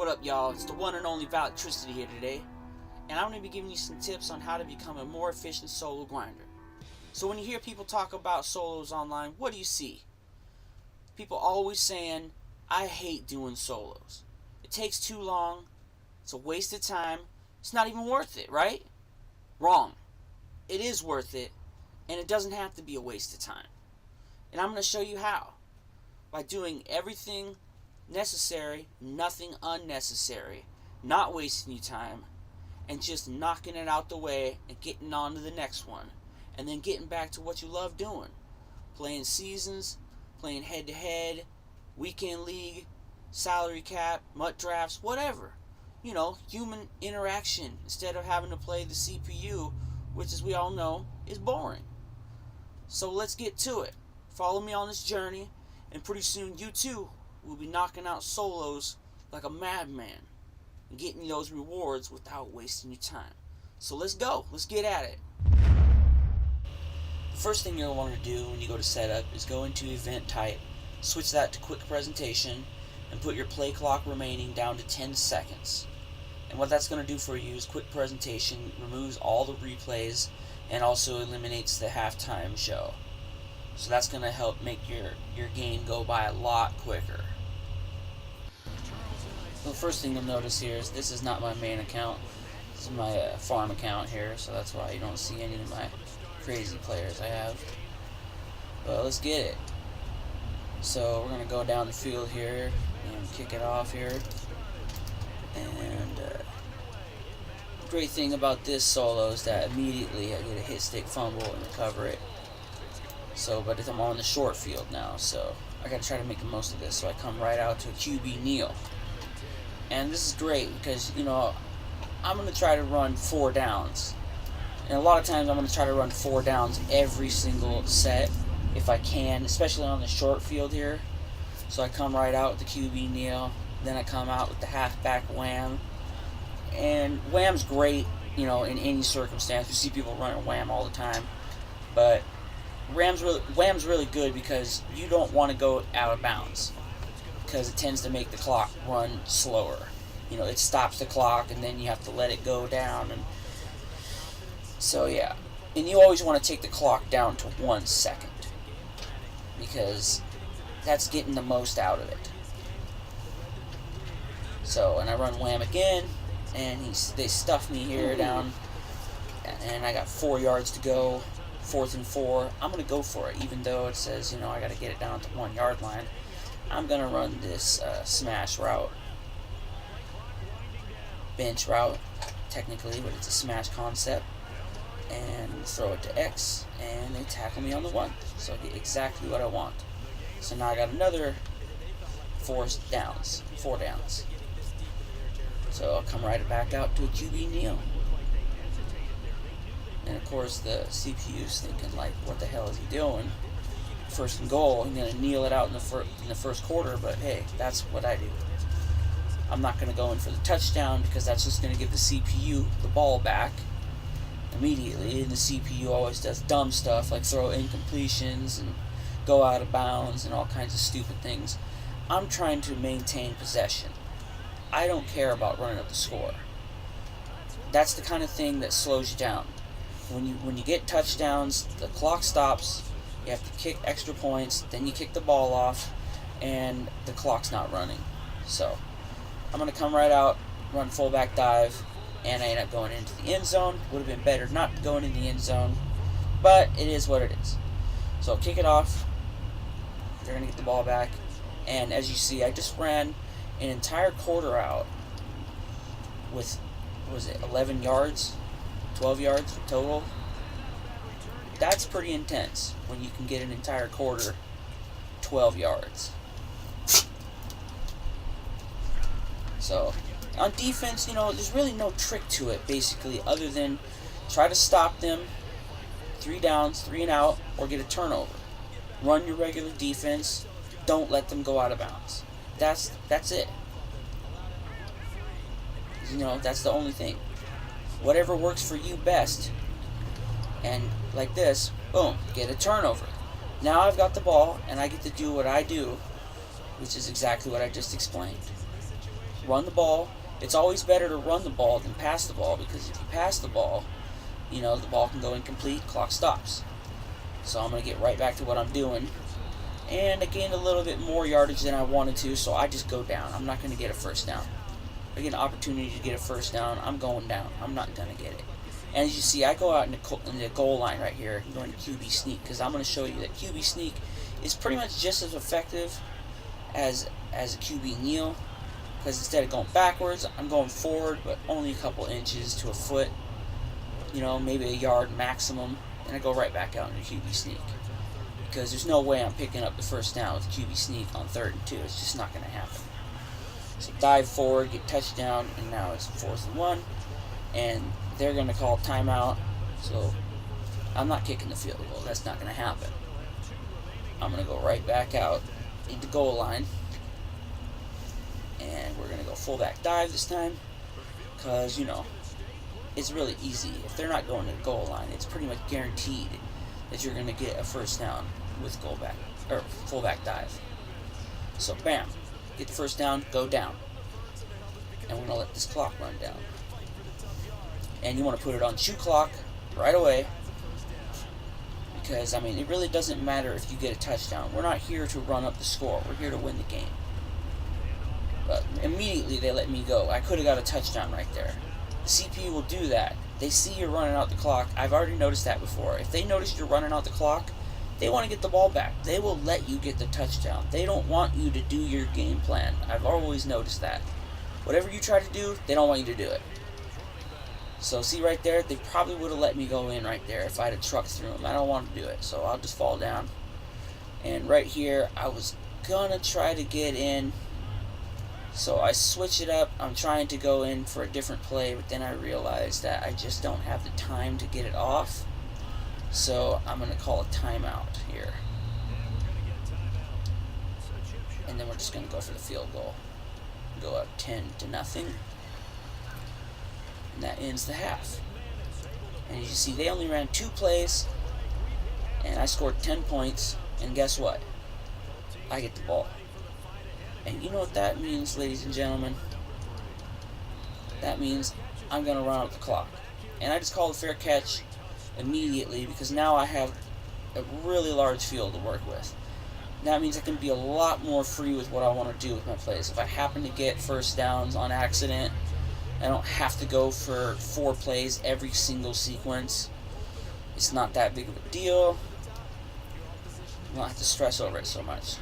What up, y'all? It's the one and only Electricity here today, and I'm going to be giving you some tips on how to become a more efficient solo grinder. So when you hear people talk about solos online, what do you see? People always saying, I hate doing solos. It takes too long, it's a waste of time, it's not even worth it, right? Wrong. It is worth it, and it doesn't have to be a waste of time. And I'm going to show you how. By doing everything necessary, nothing unnecessary, not wasting your time, and just knocking it out the way and getting on to the next one, and then getting back to what you love doing. Playing seasons, playing head-to-head, weekend league, salary cap, MUT drafts, whatever. You know, human interaction instead of having to play the CPU, which, as we all know, is boring. So let's get to it. Follow me on this journey, and pretty soon you too will be knocking out solos like a madman and getting those rewards without wasting your time. So let's go. Let's get at it. The first thing you'll want to do when you go to setup is go into event type, switch that to quick presentation, and put your play clock remaining down to 10 seconds. And what that's going to do for you is quick presentation removes all the replays and also eliminates the halftime show. So that's going to help make your game go by a lot quicker. So the first thing you'll notice here is this is not my main account. This is my farm account here, so that's why you don't see any of my crazy players I have. But let's get it. So we're going to go down the field here and kick it off here. And the great thing about this solo is that immediately I get a hit stick fumble and recover it. So, but I'm on the short field now, so I gotta try to make the most of this. So I come right out to a QB kneel. And this is great because, you know, I'm gonna try to run 4 downs. And a lot of times I'm gonna try to run 4 downs every single set if I can, especially on the short field here. So I come right out with the QB kneel, then I come out with the halfback wham. And wham's great, you know, in any circumstance. You see people running wham all the time, but wham's really good because you don't want to go out of bounds because it tends to make the clock run slower. You know, it stops the clock and then you have to let it go down. And so yeah, and you always want to take the clock down to 1 second because that's getting the most out of it. So, and I run wham again, and they stuff me here down, and I got 4 yards to go, 4th and 4. I'm going to go for it, even though it says, you know, I got to get it down to the 1 yard line. I'm going to run this smash route, bench route, technically, but it's a smash concept, and throw it to X, and they tackle me on the 1. So I get exactly what I want. So now I got another 4 downs. So I'll come right back out to a QB kneel. And of course the CPU's thinking like, what the hell is he doing? 1st and goal, I'm going to kneel it out in the first quarter, but hey, that's what I do. I'm not going to go in for the touchdown because that's just going to give the CPU the ball back immediately, and the CPU always does dumb stuff like throw incompletions and go out of bounds and all kinds of stupid things. I'm trying to maintain possession. I don't care about running up the score. That's the kind of thing that slows you down. When you get touchdowns, the clock stops, you have to kick extra points, then you kick the ball off, and the clock's not running. So, I'm going to come right out, run fullback dive, and I end up going into the end zone. Would have been better not going in the end zone, but it is what it is. So, kick it off, they're going to get the ball back, and as you see, I just ran an entire quarter out with, what was it, 11 yards? 12 yards total? That's pretty intense when you can get an entire quarter 12 yards. So, on defense, you know, there's really no trick to it, basically, other than try to stop them, 3 downs, 3 and out, or get a turnover. Run your regular defense, don't let them go out of bounds. That's it. You know, that's the only thing. Whatever works for you best. And like this, boom, get a turnover. Now I've got the ball, and I get to do what I do, which is exactly what I just explained. run the ball. It's always better to run the ball than pass the ball, because if you pass the ball, the ball can go incomplete, clock stops. So I'm going to get right back to what I'm doing. And I gained a little bit more yardage than I wanted to, so I just go down. I'm not going to get a first down. If I get an opportunity to get a first down, I'm going down. I'm not going to get it. And as you see, I go out in the goal line right here, going to QB sneak, because I'm going to show you that QB sneak is pretty much just as effective as a QB kneel, because instead of going backwards, I'm going forward, but only a couple inches to a foot, maybe a yard maximum, and I go right back out into QB sneak, because there's no way I'm picking up the first down with QB sneak on 3rd and 2. It's just not going to happen. So dive forward, get touchdown, and now it's 4th and 1, and they're going to call timeout, so I'm not kicking the field goal. That's not going to happen. I'm going to go right back out into goal line, and we're going to go fullback dive this time, because, it's really easy. If they're not going to the goal line, it's pretty much guaranteed that you're going to get a first down with fullback dive. So bam, get the first down, go down, and we're going to let this clock run down. And you want to put it on shoot clock right away, because, it really doesn't matter if you get a touchdown. We're not here to run up the score. We're here to win the game. But immediately they let me go. I could have got a touchdown right there. The CP will do that. They see you're running out the clock. I've already noticed that before. If they notice you're running out the clock, they want to get the ball back. They will let you get the touchdown. They don't want you to do your game plan. I've always noticed that. Whatever you try to do, they don't want you to do it. So see right there, they probably would have let me go in right there if I had trucked through them. I don't want to do it, so I'll just fall down. And right here, I was gonna try to get in, so I switch it up. I'm trying to go in for a different play, but then I realized that I just don't have the time to get it off. So I'm gonna call a timeout here, and then we're just gonna go for the field goal. Go up 10-0. And that ends the half. And as you see, they only ran 2 plays, and I scored 10 points, and guess what? I get the ball. And you know what that means, ladies and gentlemen? That means I'm going to run out the clock. And I just called a fair catch immediately, because now I have a really large field to work with. That means I can be a lot more free with what I want to do with my plays. If I happen to get first downs on accident, I don't have to go for 4 plays every single sequence. It's not that big of a deal. I don't have to stress over it so much.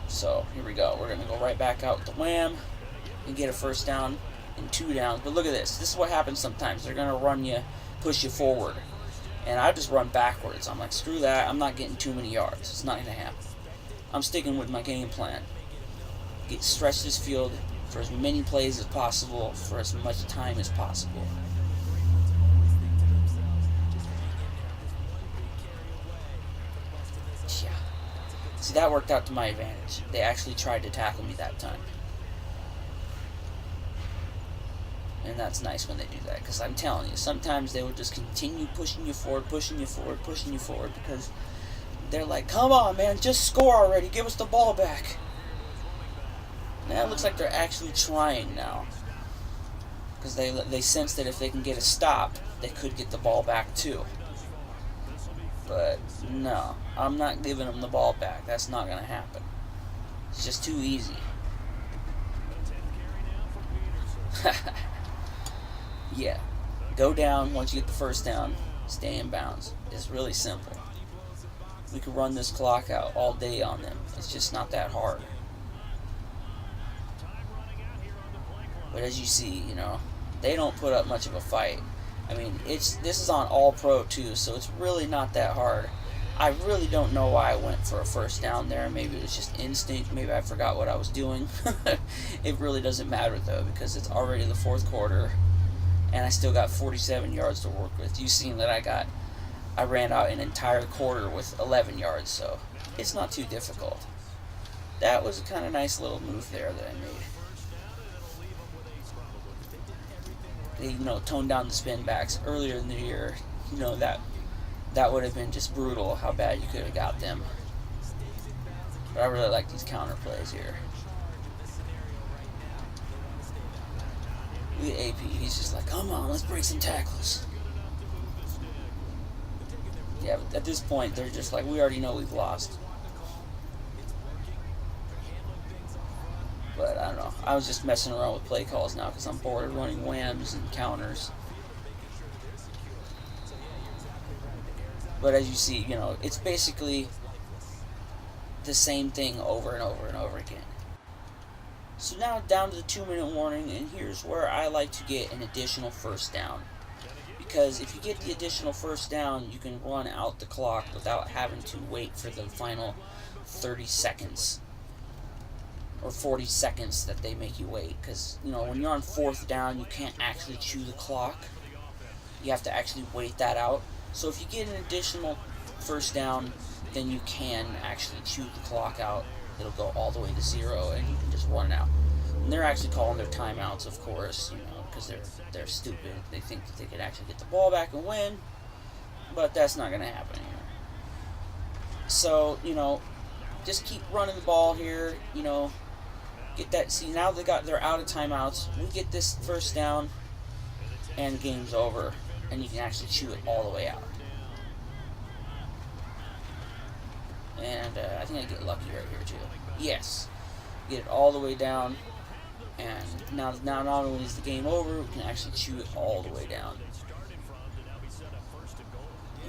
So here we go. We're going to go right back out with the wham and get a first down and 2 downs. But look at this. This is what happens sometimes. They're going to run you, push you forward. And I just run backwards. I'm like, screw that. I'm not getting too many yards. It's not going to happen. I'm sticking with my game plan. Stretch this field for as many plays as possible, for as much time as possible. Yeah. See, that worked out to my advantage. They actually tried to tackle me that time. And that's nice when they do that, because I'm telling you, sometimes they will just continue pushing you forward, because they're like, come on, man, just score already, give us the ball back. Now it looks like they're actually trying now, because they sense that if they can get a stop, they could get the ball back too. But no, I'm not giving them the ball back. That's not going to happen. It's just too easy. Yeah, go down once you get the first down, stay in bounds. It's really simple. We could run this clock out all day on them. It's just not that hard. But as you see, they don't put up much of a fight. This is on All Pro too, so it's really not that hard. I really don't know why I went for a first down there. Maybe it was just instinct. Maybe I forgot what I was doing. It really doesn't matter though, because it's already the 4th quarter, and I still got 47 yards to work with. You've seen that I ran out an entire quarter with 11 yards, so it's not too difficult. That was a kind of nice little move there that I made. They, toned down the spin backs earlier in the year. That would have been just brutal how bad you could have got them. But I really like these counter plays here. Look at AP. He's just like, come on, let's break some tackles. Yeah, but at this point, they're just like, we already know we've lost. But I don't know. I was just messing around with play calls now because I'm bored of running whams and counters. But as you see, you know, it's basically the same thing over and over and over again. So now down to the 2-minute warning, and here's where I like to get an additional first down. Because if you get the additional first down, you can run out the clock without having to wait for the final 30 seconds. Or 40 seconds that they make you wait. Because, you know, when you're on 4th down, you can't actually chew the clock. You have to actually wait that out. So if you get an additional first down, then you can actually chew the clock out. It'll go all the way to 0, and you can just run out. And they're actually calling their timeouts, of course, you know, because they're stupid. They think that they could actually get the ball back and win, but that's not going to happen here. So, you know, just keep running the ball here, you know, get that. See, now they're out of timeouts. We get this first down, and game's over, and you can actually chew it all the way out. And I think I get lucky right here too. Yes, get it all the way down, and now not only is the game over, we can actually chew it all the way down.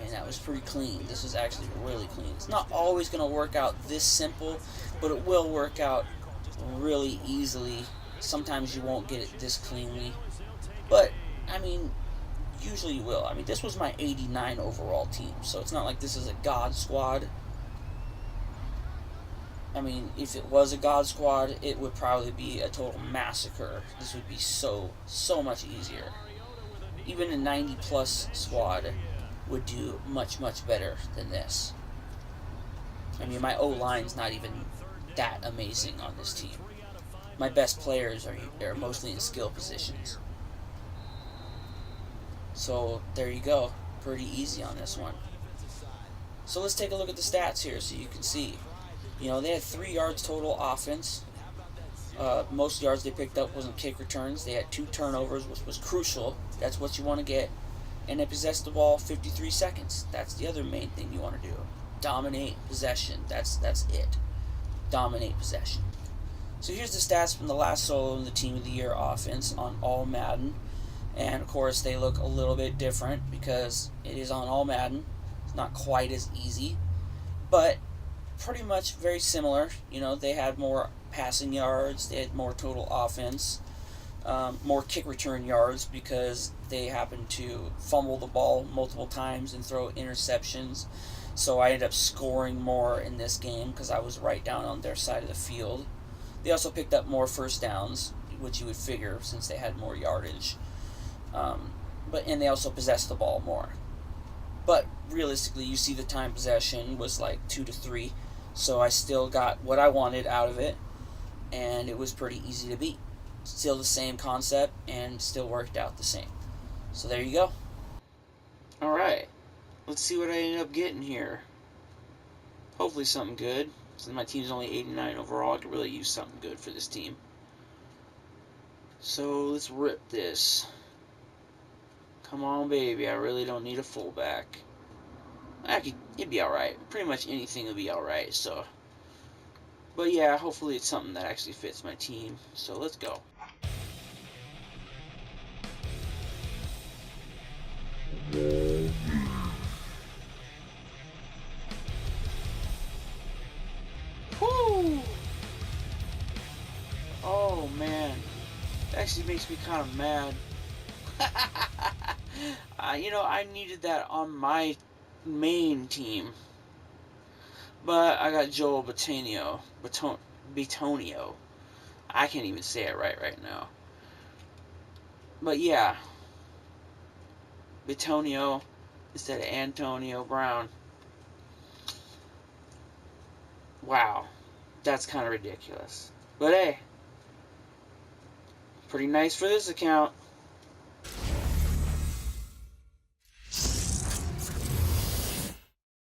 And that was pretty clean. This was actually really clean. It's not always going to work out this simple, but it will work out really easily. Sometimes you won't get it this cleanly, but I mean, usually you will. I mean, this was my 89 overall team, so it's not like this is a god squad. I mean, if it was a god squad, it would probably be a total massacre. This would be so much easier. Even a 90-plus squad would do much better than this. I mean, my O-line's not even that amazing on this team. My best players are mostly in skill positions. So, there you go. Pretty easy on this one. So let's take a look at the stats here so you can see. You know, they had 3 yards total offense. Most yards they picked up wasn't kick returns. They had 2 turnovers, which was crucial. That's what you want to get. And they possessed the ball 53 seconds. That's the other main thing you want to do. Dominate possession. That's it. Dominate possession. So here's the stats from the last solo in the Team of the Year offense on All Madden. And, of course, they look a little bit different because it is on All Madden. It's not quite as easy. But pretty much very similar. You know, they had more passing yards, they had more total offense, more kick return yards because they happened to fumble the ball multiple times and throw interceptions. So I ended up scoring more in this game because I was right down on their side of the field. They also picked up more first downs, which you would figure since they had more yardage. And they also possessed the ball more. But realistically, you see the time possession was like 2 to 3. So I still got what I wanted out of it, and it was pretty easy to beat. Still the same concept, and still worked out the same. So there you go. Alright, let's see what I ended up getting here. Hopefully something good. Since my team's only 89 overall, I could really use something good for this team. So let's rip this. Come on, baby, I really don't need a fullback. It'd be alright. Pretty much anything will be alright, so. But yeah, hopefully it's something that actually fits my team. So let's go. Whoo! Oh man, that actually makes me kind of mad. You know, I needed that on my main team, but I got Joel Bitonio. I can't even say it right now. But yeah, Bitonio instead of Antonio Brown. Wow, that's kind of ridiculous. But hey, pretty nice for this account.